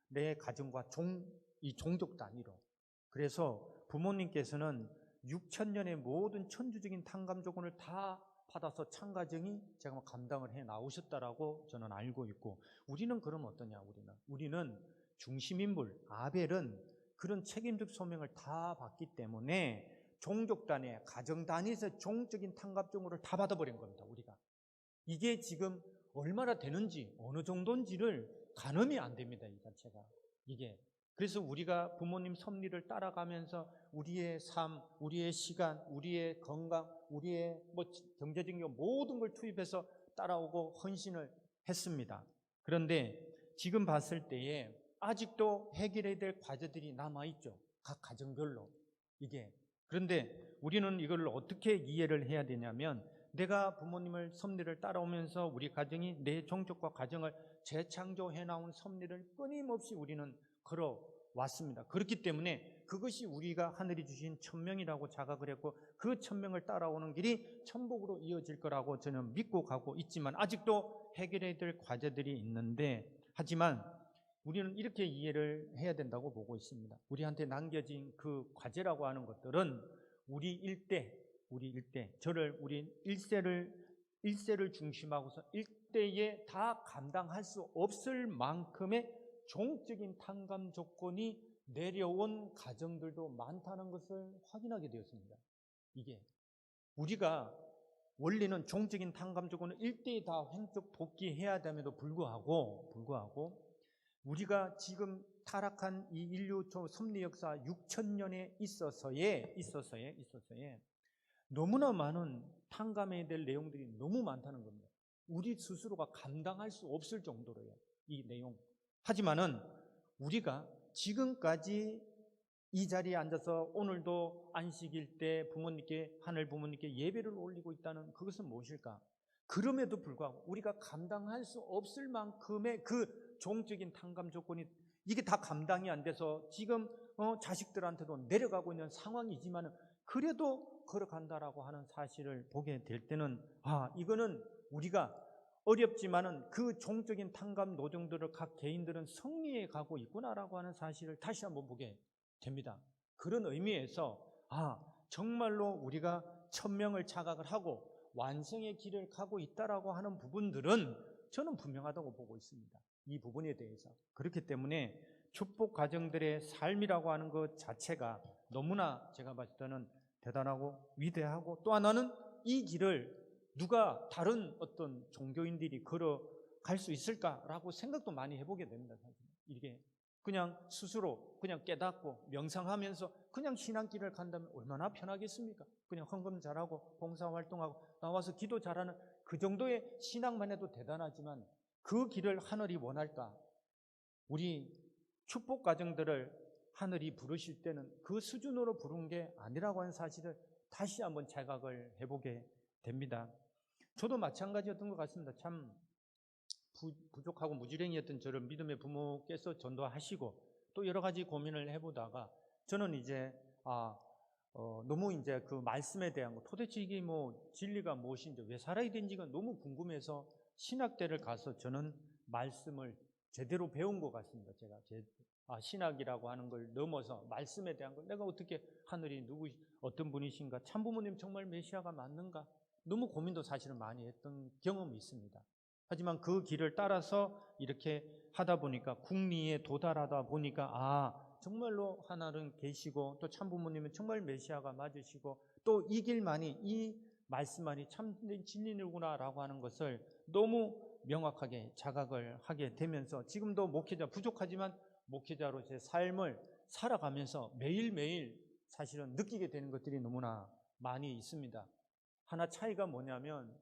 내 가정과 이 종족 단위로. 그래서 부모님께서는 6,000년의 모든 천주적인 탕감 조건을 다 받아서 참가정이 제가 감당을 해 나오셨다라고 저는 알고 있고, 우리는 그럼 어떠냐? 우리는 중심인물 아벨은 그런 책임적 소명을 다 받기 때문에 종족 단위, 가정 단위에서 종적인 탕감정을 다 받아버린 겁니다. 우리가. 이게 지금 얼마나 되는지 어느 정도인지를 가늠이 안 됩니다. 이 자체가. 이게. 그래서 우리가 부모님 섭리를 따라가면서 우리의 삶, 우리의 시간, 우리의 건강, 우리의 경제적인 모든 걸 투입해서 따라오고 헌신을 했습니다. 그런데 지금 봤을 때에 아직도 해결해야 될 과제들이 남아있죠. 각 가정별로. 이게. 그런데 우리는 이걸 어떻게 이해를 해야 되냐면 내가 부모님을 섭리를 따라오면서 우리 가정이 내 종족과 가정을 재창조해 나온 섭리를 끊임없이 우리는 걸어왔습니다. 그렇기 때문에 그것이 우리가 하늘이 주신 천명이라고 자각을 했고 그 천명을 따라오는 길이 천복으로 이어질 거라고 저는 믿고 가고 있지만 아직도 해결해야 될 과제들이 있는데 하지만 우리는 이렇게 이해를 해야 된다고 보고 있습니다. 우리한테 남겨진 그 과제라고 하는 것들은 우리 일대 우리 일세를 중심하고서 일대에 다 감당할 수 없을 만큼의 종적인 탕감 조건이 내려온 가정들도 많다는 것을 확인하게 되었습니다. 이게 우리가 원리는 종적인 탕감 조건을 일대에 다 횡적 복귀해야 됨에도 불구하고 우리가 지금 타락한 이 인류 섭리 역사 6,000년에 있어서에 너무나 많은 탕감해야 될 내용들이 너무 많다는 겁니다. 우리 스스로가 감당할 수 없을 정도로요. 이 내용. 하지만은 우리가 지금까지 이 자리에 앉아서 오늘도 안식일 때 하늘 부모님께 예배를 올리고 있다는 그것은 무엇일까? 그럼에도 불구하고 우리가 감당할 수 없을 만큼의 그 종적인 탕감 조건이 이게 다 감당이 안 돼서 지금 자식들한테도 내려가고 있는 상황이지만 그래도 걸어간다라고 하는 사실을 보게 될 때는 이거는 우리가 어렵지만은 그 종적인 탕감 노정들을 각 개인들은 승리해 가고 있구나라고 하는 사실을 다시 한번 보게 됩니다. 그런 의미에서 정말로 우리가 천명을 자각을 하고 완성의 길을 가고 있다라고 하는 부분들은 저는 분명하다고 보고 있습니다. 이 부분에 대해서. 그렇기 때문에 축복 가정들의 삶이라고 하는 것 자체가 너무나 제가 봤을 때는 대단하고 위대하고 또 하나는 이 길을 누가 다른 어떤 종교인들이 걸어갈 수 있을까라고 생각도 많이 해보게 됩니다. 사실. 이게 그냥 스스로 그냥 깨닫고 명상하면서 그냥 신앙길을 간다면 얼마나 편하겠습니까? 그냥 헌금 잘하고 봉사활동하고 나와서 기도 잘하는 그 정도의 신앙만 해도 대단하지만 그 길을 하늘이 원할까? 우리 축복 가정들을 하늘이 부르실 때는 그 수준으로 부른 게 아니라고 하는 사실을 다시 한번 자각을 해보게 됩니다. 저도 마찬가지였던 것 같습니다. 참 부족하고 무지랭이였던 저를 믿음의 부모께서 전도하시고 또 여러 가지 고민을 해보다가 저는 이제 너무 이제 그 말씀에 대한 거, 도대체 이게 뭐 진리가 무엇인지, 왜 살아야 되는지가 너무 궁금해서 신학대를 가서 저는 말씀을 제대로 배운 것 같습니다. 제가 신학이라고 하는 걸 넘어서 말씀에 대한 걸, 내가 어떻게 하늘이 어떤 분이신가, 참부모님 정말 메시아가 맞는가, 너무 고민도 사실은 많이 했던 경험이 있습니다. 하지만 그 길을 따라서 이렇게 하다 보니까, 국리에 도달하다 보니까 정말로 하나는 계시고, 또 참부모님은 정말 메시아가 맞으시고, 또 이 길만이, 이 말씀만이 참된 진리구나라고 하는 것을 너무 명확하게 자각을 하게 되면서, 지금도 목회자, 부족하지만 목회자로 제 삶을 살아가면서 매일매일 사실은 느끼게 되는 것들이 너무나 많이 있습니다. 하나 차이가 뭐냐면,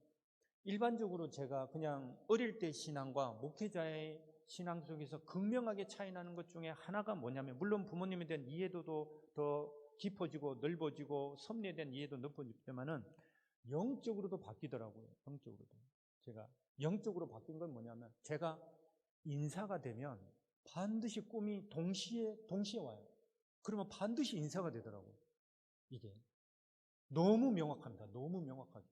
일반적으로 제가 그냥 어릴 때 신앙과 목회자의 신앙 속에서 극명하게 차이 나는 것 중에 하나가 뭐냐면, 물론 부모님에 대한 이해도도 더 깊어지고 넓어지고 섭리에 대한 이해도 넓어지지만은 영적으로도 바뀌더라고요. 영적으로도. 제가 영적으로 바뀐 건 뭐냐면, 제가 인사가 되면 반드시 꿈이 동시에 와요. 그러면 반드시 인사가 되더라고요. 이게 너무 명확합니다. 너무 명확하게.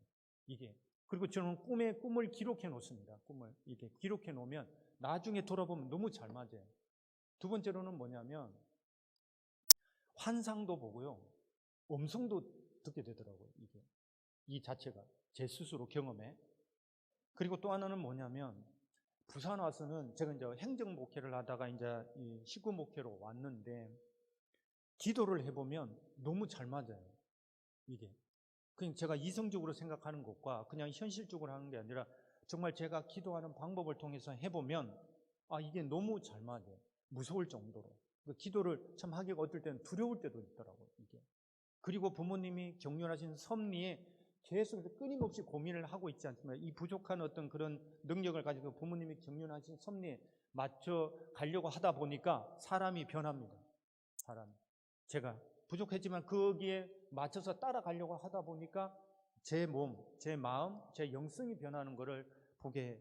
이게. 그리고 저는 꿈을 기록해 놓습니다. 꿈을 이렇게 기록해 놓으면 나중에 돌아보면 너무 잘 맞아요. 두 번째로는 뭐냐면, 환상도 보고요, 음성도 듣게 되더라고요. 이 자체가 제 스스로 경험에. 그리고 또 하나는 뭐냐면, 부산 와서는 제가 이제 행정 목회를 하다가 이제 이 식구 목회로 왔는데, 기도를 해보면 너무 잘 맞아요. 이게. 그냥 제가 이성적으로 생각하는 것과 그냥 현실적으로 하는 게 아니라, 정말 제가 기도하는 방법을 통해서 해보면 이게 너무 잘 맞아요. 무서울 정도로. 기도를 참 하기가 어떨 때는 두려울 때도 있더라고요. 이게. 그리고 부모님이 경륜하신 섭리에 계속해서 끊임없이 고민을 하고 있지 않습니까? 이 부족한 어떤 그런 능력을 가지고 부모님이 경륜하신 섭리에 맞춰 가려고 하다 보니까 사람이 변합니다. 제가 부족했지만 거기에 맞춰서 따라가려고 하다 보니까 제 몸, 제 마음, 제 영성이 변하는 것을 보게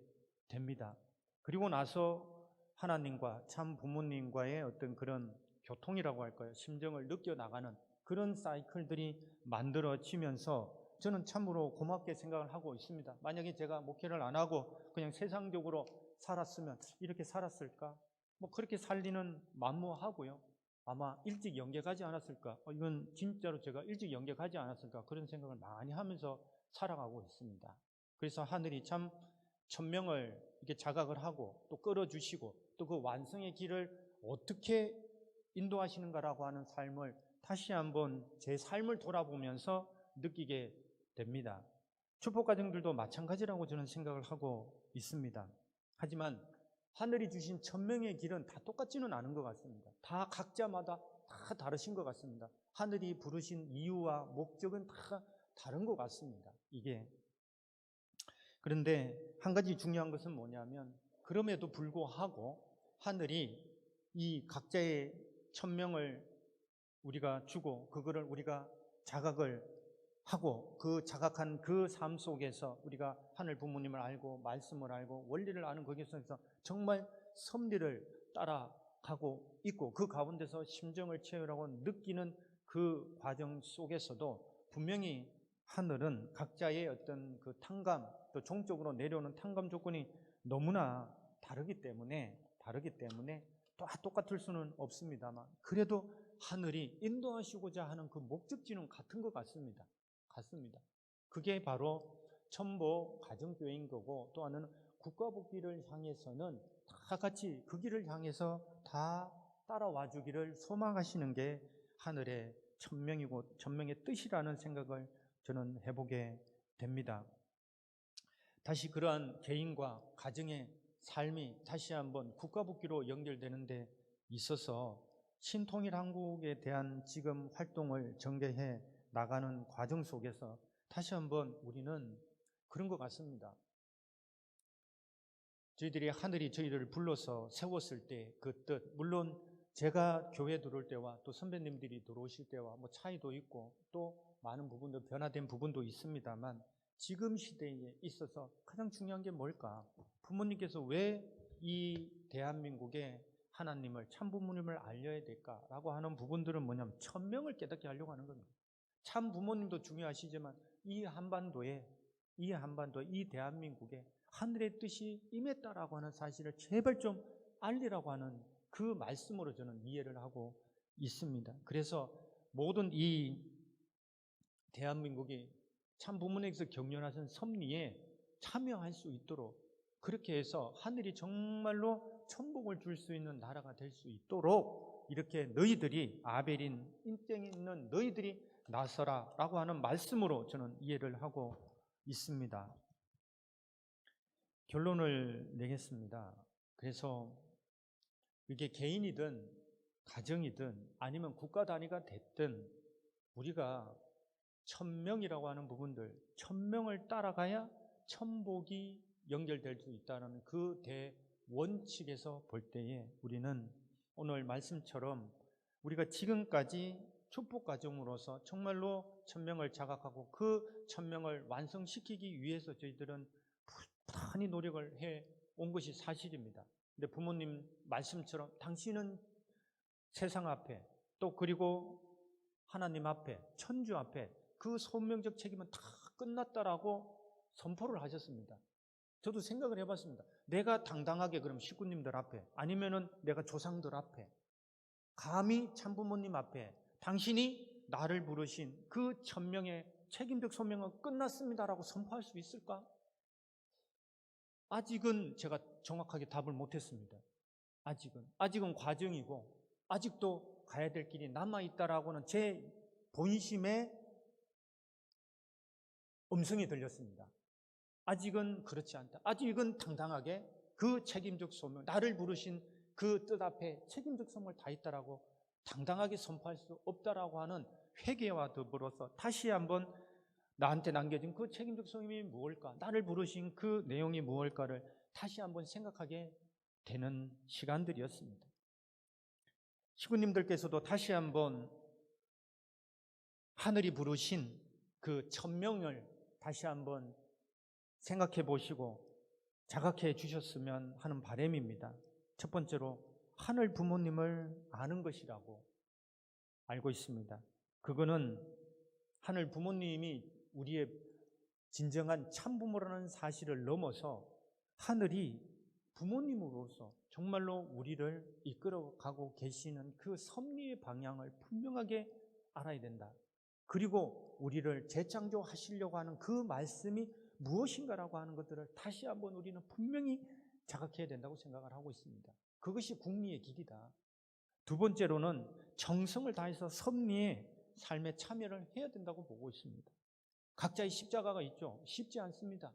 됩니다. 그리고 나서 하나님과 참 부모님과의 어떤 그런 교통이라고 할까요? 심정을 느껴나가는 그런 사이클들이 만들어지면서 저는 참으로 고맙게 생각을 하고 있습니다. 만약에 제가 목회를 안 하고 그냥 세상적으로 살았으면 이렇게 살았을까? 그렇게 살리는 만무하고요. 아마 일찍 영계 가지 않았을까? 이건 진짜로 제가 일찍 영계 가지 않았을까? 그런 생각을 많이 하면서 살아가고 있습니다. 그래서 하늘이 참 천명을 이렇게 자각을 하고 또 끌어주시고 또 그 완성의 길을 어떻게 인도하시는가라고 하는 삶을 다시 한번 제 삶을 돌아보면서 느끼게 됩니다. 축복가정들도 마찬가지라고 저는 생각을 하고 있습니다. 하지만 하늘이 주신 천명의 길은 다 똑같지는 않은 것 같습니다. 다 각자마다 다 다르신 것 같습니다. 하늘이 부르신 이유와 목적은 다 다른 것 같습니다. 이게. 그런데 한 가지 중요한 것은 뭐냐면, 그럼에도 불구하고 하늘이 이 각자의 천명을 우리가 주고 그거를 우리가 자각을 하고 그 자각한 그 삶 속에서 우리가 하늘 부모님을 알고 말씀을 알고 원리를 아는 거기서 정말 섭리를 따라가고 있고, 그 가운데서 심정을 채우라고 느끼는 그 과정 속에서도 분명히 하늘은 각자의 어떤 그 탕감, 또 종적으로 내려오는 탕감 조건이 너무나 다르기 때문에 다 똑같을 수는 없습니다만, 그래도 하늘이 인도하시고자 하는 그 목적지는 같은 것 같습니다. 그게 바로 첨보 가정교회인 거고, 또 하나는 국가복귀를 향해서는 다 같이 그 길을 향해서 다 따라와 주기를 소망하시는 게 하늘의 천명이고 천명의 뜻이라는 생각을 저는 해보게 됩니다. 다시 그러한 개인과 가정의 삶이 다시 한번 국가복귀로 연결되는 데 있어서 신통일 한국에 대한 지금 활동을 전개해 나가는 과정 속에서 다시 한번 우리는 그런 것 같습니다. 저희들이 하늘이 저희를 불러서 세웠을 때 그 뜻, 물론 제가 교회 들어올 때와 또 선배님들이 들어오실 때와 차이도 있고 또 많은 부분도 변화된 부분도 있습니다만, 지금 시대에 있어서 가장 중요한 게 뭘까? 부모님께서 왜 이 대한민국에 하나님을 참 부모님을 알려야 될까라고 하는 부분들은 뭐냐면 천명을 깨닫게 하려고 하는 겁니다. 참 부모님도 중요하시지만 이 한반도에 이 대한민국에 하늘의 뜻이 임했다라고 하는 사실을 제발 좀 알리라고 하는 그 말씀으로 저는 이해를 하고 있습니다. 그래서 모든 이 대한민국이 참 부모님께서 경륜하신 섭리에 참여할 수 있도록 그렇게 해서 하늘이 정말로 천복을 줄 수 있는 나라가 될 수 있도록 이렇게 너희들이 아벨인 인생에 있는 너희들이 나서라 라고 하는 말씀으로 저는 이해를 하고 있습니다. 결론을 내겠습니다. 그래서 이게 개인이든 가정이든 아니면 국가 단위가 됐든 우리가 천명이라고 하는 부분들, 천명을 따라가야 천복이 연결될 수 있다는 그 대원칙에서 볼 때에 우리는 오늘 말씀처럼 우리가 지금까지 축복 과정으로서 정말로 천명을 자각하고 그 천명을 완성시키기 위해서 저희들은 부단히 노력을 해온 것이 사실입니다. 근데 부모님 말씀처럼 당신은 세상 앞에 또 그리고 하나님 앞에 천주 앞에 그 소명적 책임은 다 끝났다라고 선포를 하셨습니다. 저도 생각을 해봤습니다. 내가 당당하게 그럼 식구님들 앞에 아니면은 내가 조상들 앞에 감히 참부모님 앞에 당신이 나를 부르신 그 천명의 책임적 소명은 끝났습니다라고 선포할 수 있을까? 아직은 제가 정확하게 답을 못했습니다. 아직은 과정이고 아직도 가야 될 길이 남아있다라고는 제 본심의 음성이 들렸습니다. 아직은 그렇지 않다. 아직은 당당하게 그 책임적 소명, 나를 부르신 그 뜻 앞에 책임적 소명을 다했다라고 당당하게 선포할 수 없다라고 하는 회개와 더불어서 다시 한번 나한테 남겨진 그 책임적 소명이 무엇일까? 나를 부르신 그 내용이 무엇일까를 다시 한번 생각하게 되는 시간들이었습니다. 식구님들께서도 다시 한번 하늘이 부르신 그 천명을 다시 한번 생각해 보시고 자각해 주셨으면 하는 바람입니다. 첫 번째로 하늘 부모님을 아는 것이라고 알고 있습니다. 그거는 하늘 부모님이 우리의 진정한 참부모라는 사실을 넘어서 하늘이 부모님으로서 정말로 우리를 이끌어가고 계시는 그 섭리의 방향을 분명하게 알아야 된다. 그리고 우리를 재창조하시려고 하는 그 말씀이 무엇인가라고 하는 것들을 다시 한번 우리는 분명히 자각해야 된다고 생각을 하고 있습니다. 그것이 국리의 길이다. 두 번째로는 정성을 다해서 섭리의 삶에 참여를 해야 된다고 보고 있습니다. 각자의 십자가가 있죠. 쉽지 않습니다.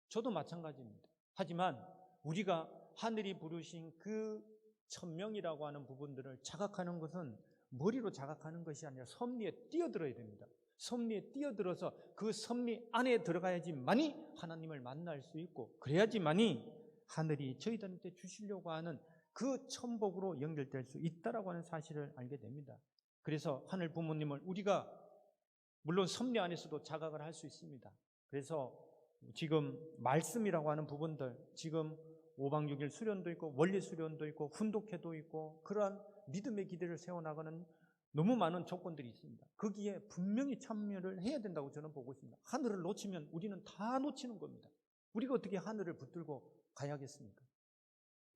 저도 마찬가지입니다. 하지만 우리가 하늘이 부르신 그 천명이라고 하는 부분들을 자각하는 것은 머리로 자각하는 것이 아니라 섭리에 뛰어들어야 됩니다. 섭리에 뛰어들어서 그 섭리 안에 들어가야지만이 하나님을 만날 수 있고 그래야지만이 하늘이 저희들한테 주시려고 하는 그 천복으로 연결될 수 있다라고 하는 사실을 알게 됩니다. 그래서 하늘 부모님을 우리가 물론 섭리 안에서도 자각을 할 수 있습니다. 그래서 지금 말씀이라고 하는 부분들, 지금 5박 6일 수련도 있고 원리 수련도 있고 훈독회도 있고 그러한 믿음의 기대를 세워나가는 너무 많은 조건들이 있습니다. 거기에 분명히 참여를 해야 된다고 저는 보고 있습니다. 하늘을 놓치면 우리는 다 놓치는 겁니다. 우리가 어떻게 하늘을 붙들고 가야겠습니까?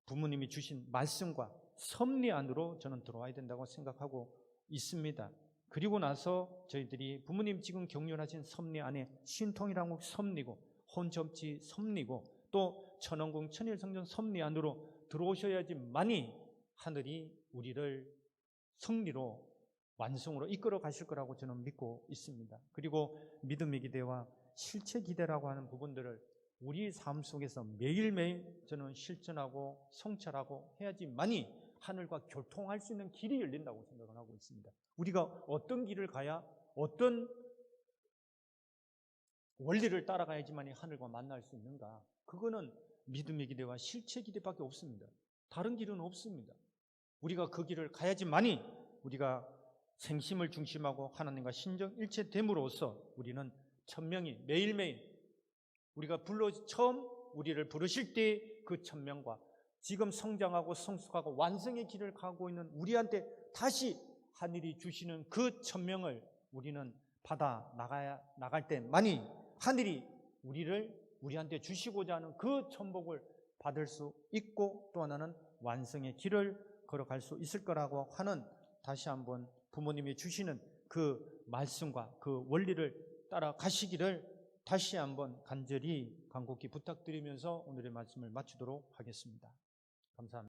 부모님이 주신 말씀과 섭리 안으로 저는 들어와야 된다고 생각하고 있습니다. 그리고 나서 저희들이 부모님 지금 경륜하신 섭리 안에 신통이라고 섭리고 혼접지 섭리고 또 천원궁 천일성전 섭리 안으로 들어오셔야지만이 하늘이 우리를 승리로 완성으로 이끌어 가실 거라고 저는 믿고 있습니다. 그리고 믿음의 기대와 실체 기대라고 하는 부분들을 우리 삶 속에서 매일매일 저는 실천하고 성찰하고 해야지만이 하늘과 교통할 수 있는 길이 열린다고 생각을 하고 있습니다. 우리가 어떤 길을 가야 어떤 원리를 따라가야지만이 하늘과 만날 수 있는가? 그거는 믿음의 기대와 실체 기대밖에 없습니다. 다른 길은 없습니다. 우리가 그 길을 가야지만이 우리가 생심을 중심하고 하나님과 신정 일체됨으로써 우리는 천명이 매일매일 우리가 처음 우리를 부르실 때 그 천명과 지금 성장하고 성숙하고 완성의 길을 가고 있는 우리한테 다시 하늘이 주시는 그 천명을 우리는 받아 나갈 때만이 하늘이 우리한테 주시고자 하는 그 천복을 받을 수 있고, 또 하나는 완성의 길을 걸어갈 수 있을 거라고 하는, 다시 한번 부모님이 주시는 그 말씀과 그 원리를 따라가시기를 다시 한번 간절히 간곡히 부탁드리면서 오늘의 말씀을 마치도록 하겠습니다. 감사합니다.